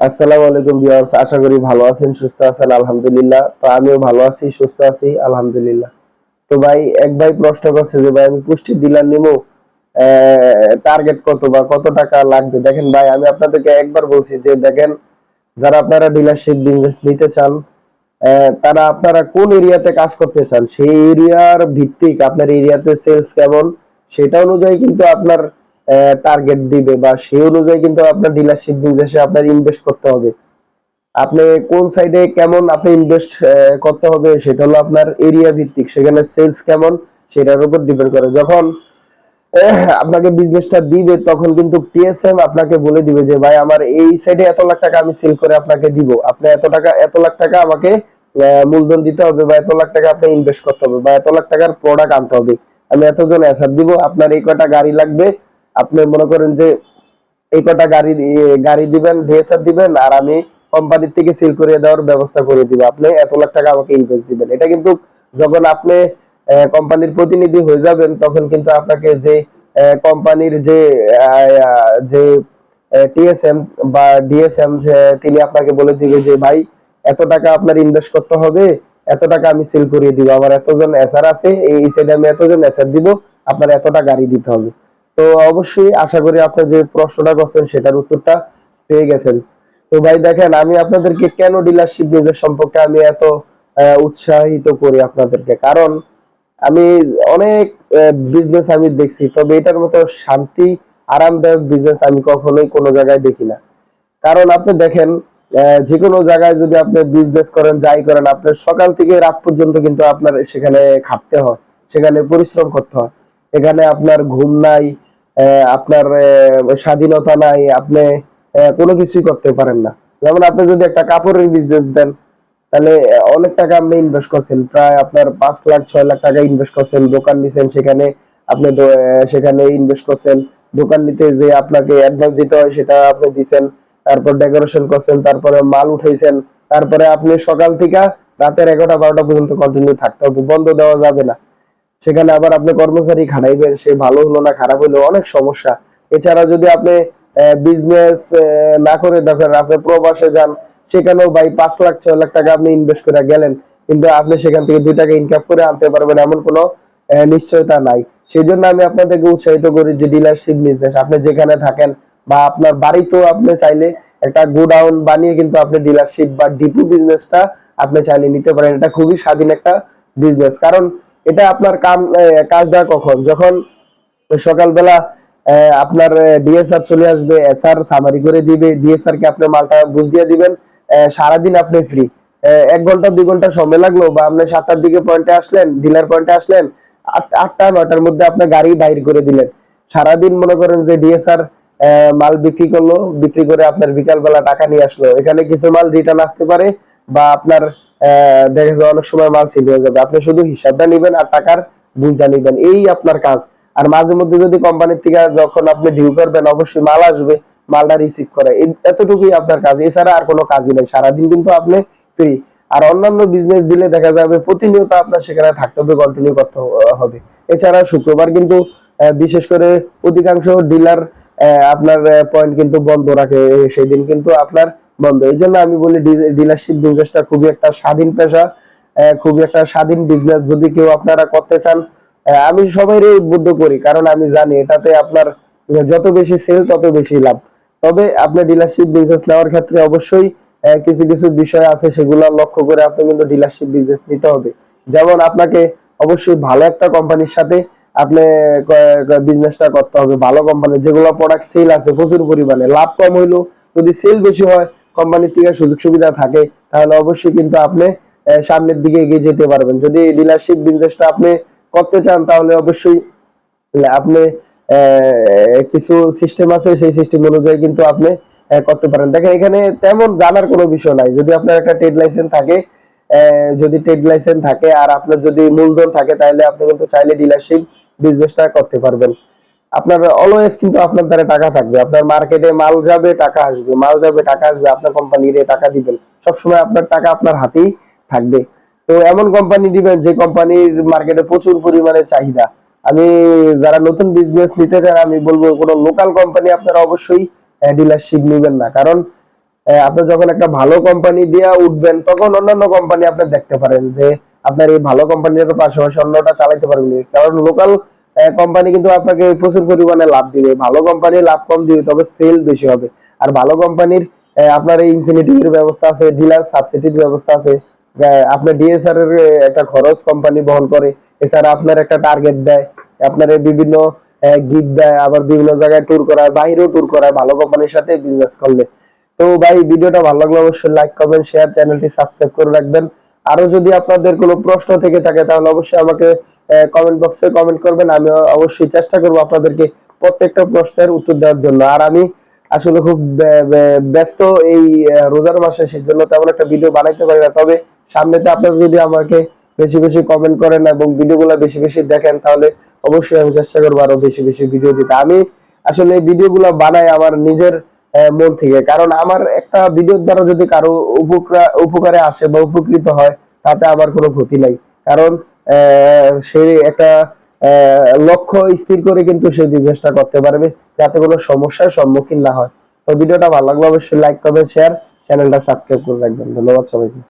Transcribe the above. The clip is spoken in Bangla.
আসসালামু আলাইকুম ভিউয়ার্স, আশা করি ভালো আছেন, সুস্থ আছেন। আলহামদুলিল্লাহ। তো আমিও ভালো আছি, সুস্থ আছি, আলহামদুলিল্লাহ। তো ভাই, এক ভাই প্রশ্ন করছে যে ভাই আমি পুষ্টির ডিলার নিবো, টার্গেট কত বা কত টাকা লাগবে? দেখেন ভাই, আমি আপনাদেরকে একবার বলছি যে দেখেন, যারা আপনারা ডিলারশিপ বিজনেস নিতে চান, তারা আপনারা কোন এরিয়াতে কাজ করতে চান সেই এরিয়ার ভিত্তিক আপনার এরিয়াতে সেলস কেমন, সেটা অনুযায়ী কিন্তু আপনার টার্গেট দিবে বা সেই অনুযায়ী কিন্তু আপনার ডিলারশিপ বিজনেসে আপনার ইনভেস্ট করতে হবে। আপনি কোন সাইডে কেমন আপনি ইনভেস্ট করতে হবে সেটা হলো আপনার এরিয়া ভিত্তিক, সেখানে সেলস কেমন সেটার উপর ডিপেন্ড করে। যখন আপনাকে বিজনেসটা দিবে তখন কিন্তু টিএসএম আপনাকে বলে দিবে যে ভাই আমার এই সাইডে এত লাখ টাকা আমি সেল করে আপনাকে দিব, আপনি এত টাকা এত লাখ টাকা আমাকে মূলধন দিতে হবে বা এত লাখ টাকা আপনি ইনভেস্ট করতে হবে বা এত লাখ টাকার প্রোডাক্ট আনতে হবে, আমি এতজন অ্যাসার দিব, আপনার এই কয়টা গাড়ি লাগবে, আপনি মনে করেন যে এই কটা গাড়ি দিবেন, ডিএসআর দিবেন, আর আমি কোম্পানির থেকে সেল করে দেওয়ার ব্যবস্থা করে দিব, আপনি এত লাখ টাকা আমাকে ইনভেস্ট দিবেন। এটা কিন্তু যখন আপনি কোম্পানির প্রতিনিধি হয়ে যাবেন তখন কিন্তু আপনাকে যে কোম্পানির যে টিএসএম বা ডিএসএম তিনি আপনাকে বলে দিবে যে ভাই এত টাকা আপনার ইনভেস্ট করতে হবে, এত টাকা আমি সেল করিয়ে দিব, আমার এতজন এসআর আছে, এই সাইডে আমি এতজন এসআর দিব, আপনার এতটা গাড়ি দিতে হবে। তো অবশ্যই আশা করি আপনি যে প্রশ্নটা করছেন সেটার উত্তরটা পেয়ে গেছেন। তো ভাই দেখেন, আমি আপনাদেরকে কেন ডিলারশিপ বিজনেস সম্পর্কে আমি এত উৎসাহিত করি আপনাদেরকে, কারণ আমি অনেক বিজনেস আমি দেখছি, তবে এটার মতো শান্তি আরামদায়ক বিজনেস আমি কখনোই কোনো জায়গায় দেখি না। কারণ আপনি দেখেন, যে কোনো জায়গায় যদি আপনি বিজনেস করেন, যাই করেন, আপনার সকাল থেকে রাত পর্যন্ত কিন্তু আপনার সেখানে খাটতে হয়, সেখানে পরিশ্রম করতে হয়, এখানে আপনার ঘুম নাই, আপনার স্বাধীনতা নাই, আপনি কোনো কিছুই করতে পারেন না। যেমন আপনি যদি একটা কাপড়ের বিজনেস দেন, তাহলে অনেক টাকা আপনি ইনভেস্ট করছেন, প্রায় আপনার 5 লাখ 6 লাখ টাকা ইনভেস্ট করছেন, দোকান নিছেন, সেখানে আপনি সেখানে ইনভেস্ট করছেন, দোকান নিতে যে আপনাকে অ্যাডভান্স দিতে হয় সেটা আপনি দিছেন, তারপর ডেকোরেশন করছেন, তারপরে মাল উঠাইছেন, তারপরে আপনি সকাল থেকে রাতের 11টা 12টা পর্যন্ত কন্টিনিউ থাকতে হবে, বন্ধ দেওয়া যাবে না। সেখানে আবার আপনি কর্মচারী খাটাইবেন, সে ভালো হলো না খারাপ হলো, অনেক সমস্যা। এছাড়া যদি আপনি বিজনেস না করে দেখেন, আপনি প্রবাসে যান, সেখানেও ভাই 5 লাখ 6 লাখ টাকা আপনি ইনভেস্ট করে গেলেন, কিন্তু আপনি সেখান থেকে 2 টাকা ইনকাম করে আনতে পারবেন এমন কোনো নিশ্চয়তা নাই। সেই জন্য আমি আপনাদেরকে উৎসাহিত করি যে ডিলারশিপ বিজনেস আপনি যেখানে থাকেন বা আপনার বাড়িতেও আপনি চাইলে একটা গোডাউন বানিয়ে কিন্তু আপনি ডিলারশিপ বা ডিপো বিজনেসটা আপনি চাইলে নিতে পারেন। এটা খুবই স্বাধীন একটা বিজনেস, কারণ এটা আপনার কাজটা কখন, যখন সকালবেলা আপনার ডিএসআর চলে আসবে, এসআর সামারি করে দিবে, ডিএসআর কে আপনি মালটা বুঝ দিয়ে দিবেন, সারাদিন আপনি ফ্রি। 1 ঘন্টা 2 ঘন্টা সময় লাগলো, বা আপনি 7টার দিকে পয়েন্টে আসলেন, ডিলার পয়েন্টে আসলেন, 8টা 9টার মধ্যে আপনার গাড়ি বাইর করে দিলেন। সারাদিন মনে করেন যে ডিএসআর মাল বিক্রি করলো, বিক্রি করে আপনার বিকালবেলা টাকা নিয়ে আসলো, এখানে কিছু মাল রিটার্ন আসতে পারে বা আপনার দেখা যায় অনেক সময় মাল সেল হয়ে যাবে, আপনি শুধু হিসাবটা নিবেন আর টাকার বুঝটা নিবেন, এই আপনার কাজ। আর মাঝে মধ্যে যদি কোম্পানির থেকে যখন আপনি ডিউ করবেন, অবশ্যই মাল আসবে, মালটা রিসিভ করে, এতটুকুই আপনার কাজ, এছাড়া আর কোনো কাজই নাই, সারাদিন কিন্তু আপনি ফ্রি। আর অন্যান্য বিজনেস দিলে দেখা যাবে প্রতিনিয়ত আপনার সেখানে থাকতে হবে, কন্টিনিউ করতে হবে। এছাড়া শুক্রবার কিন্তু বিশেষ করে অধিকাংশ ডিলার আপনার পয়েন্ট কিন্তু বন্ধ রাখে, সেই দিন কিন্তু আপনার বন্ধ। এই জন্য আমি বলি ডিলারশিপ বিজনেসটা খুবই একটা স্বাধীন পেশা, খুবই একটা স্বাধীন বিজনেস। যদি কেউ আপনারা করতে চান, আমি সবাইরে উদ্বুদ্ধ করি, কারণ আমি জানি এটাতে আপনার যত বেশি সেল তত বেশি লাভ। তবে আপনি ডিলারশিপ বিজনেস নেওয়ার ক্ষেত্রে অবশ্যই কিছু কিছু বিষয় আছে, সেগুলো লক্ষ্য করে আপনি কিন্তু ডিলারশিপ বিজনেস নিতে হবে। যেমন আপনাকে অবশ্যই ভালো একটা কোম্পানির সাথে আপনি বিজনেসটা করতে হবে, ভালো কোম্পানির যেগুলো প্রোডাক্ট সেল আছে প্রচুর পরিমাণে, লাভ কম হইলেও যদি সেল বেশি হয়, কোম্পানির থেকে সুযোগ সুবিধা থাকে, তাহলে অবশ্যই কিন্তু আপনি সামনের দিকে এগিয়ে যেতে পারবেন। যদি ডিলারশিপ বিজনেসটা আপনি করতে চান, তাহলে অবশ্যই আপনি কিছু সিস্টেম আছে, সেই সিস্টেম অনুযায়ী কিন্তু আপনি করতে পারেন। দেখেন, এখানে তেমন জানার কোনো বিষয় নাই। যদি আপনার একটা ট্রেড লাইসেন্স থাকে, যদি ট্রেড লাইসেন্স থাকে আর আপনার যদি মূলধন থাকে, তাহলে আপনি কিন্তু চাইলে ডিলারশিপ বিজনেসটা করতে পারবেন। আপনার অলওয়েজ কিন্তু আপনার দ্বারা টাকা থাকবে, আপনার মার্কেটে মাল যাবে টাকা আসবে, মাল যাবে টাকা আসবে, আপনার কোম্পানিরে টাকা দিবেন, সবসময় আপনার টাকা আপনার হাতেই থাকবে। তো এমন কোম্পানি দিবেন যে কোম্পানির মার্কেটে প্রচুর পরিমাণে চাহিদা। আমি যারা নতুন বিজনেস নিতে চান, আমি বলবো কোনো লোকাল কোম্পানি আপনারা অবশ্যই ডিলারশিপ নেবেন না, কারণ আপনি যখন একটা ভালো কোম্পানি দিয়ে উঠবেন তখন অন্যান্য কোম্পানি আপনি দেখতে পারেন যে আপনার এই ভালো কোম্পানির পাশাপাশি অন্যটা চালাতে পারবেন, কারণ লোকাল কোম্পানি কিন্তু আপনাকে প্রচুর পরিমাণে লাভ দিবে, ভালো কোম্পানি লাভ কম দিবে তবে সেল বেশি হবে। আর ভালো কোম্পানির আপনার এই ইনসেন্টিভের ব্যবস্থা আছে, ডিলার সাবসিডির ব্যবস্থা আছে, আপনার ডিএসআর এর একটা খরচ কোম্পানি বহন করে, এছাড়া আপনার একটা টার্গেট দেয়, আপনার বিভিন্ন গিফট দেয়, আবার বিভিন্ন জায়গায় ট্যুর করায়, বাইরেও ট্যুর করায় ভালো কোম্পানির সাথে বিজনেস করলে। তো ভাই ভিডিওটা ভালো লাগলে অবশ্যই লাইক কমেন্ট শেয়ার, চ্যানেলটি সাবস্ক্রাইব করে রাখবেন। আরো যদি আপনাদের কোনো প্রশ্ন থেকে থাকে তাহলে অবশ্যই আমাকে কমেন্ট বক্সে কমেন্ট করবেন, আমি অবশ্যই চেষ্টা করব আপনাদেরকে প্রত্যেকটা প্রশ্নের উত্তর দেওয়ার জন্য। আর আমি আসলে খুব ব্যস্ত এই রোজার মাসে, সেজন্য তেমন একটা ভিডিও বানাইতে পারি না, তবে সামনেতে আপনারা যদি আমাকে বেশি বেশি কমেন্ট করেন এবং ভিডিওগুলো বেশি বেশি দেখেন তাহলে অবশ্যই আমি চেষ্টা করবো আরো বেশি বেশি ভিডিও দিতে। আমি আসলে এই ভিডিওগুলো বানাই আমার নিজের মন থেকে, কারণ আমার একটা ভিডিওর দ্বারা যদি কারো উপকারে আসে বা উপকৃত হয় তাতে আমার কোনো ক্ষতি নাই, কারণ সে একটা লক্ষ্য স্থির করে কিন্তু সেই বিজনেসটা করতে পারবে যাতে কোনো সমস্যার সম্মুখীন না হয়। তো ভিডিওটা ভালো লাগলে অবশ্যই লাইক করবেন, শেয়ার, চ্যানেলটা সাবস্ক্রাইব করে রাখবেন। ধন্যবাদ সবাইকে।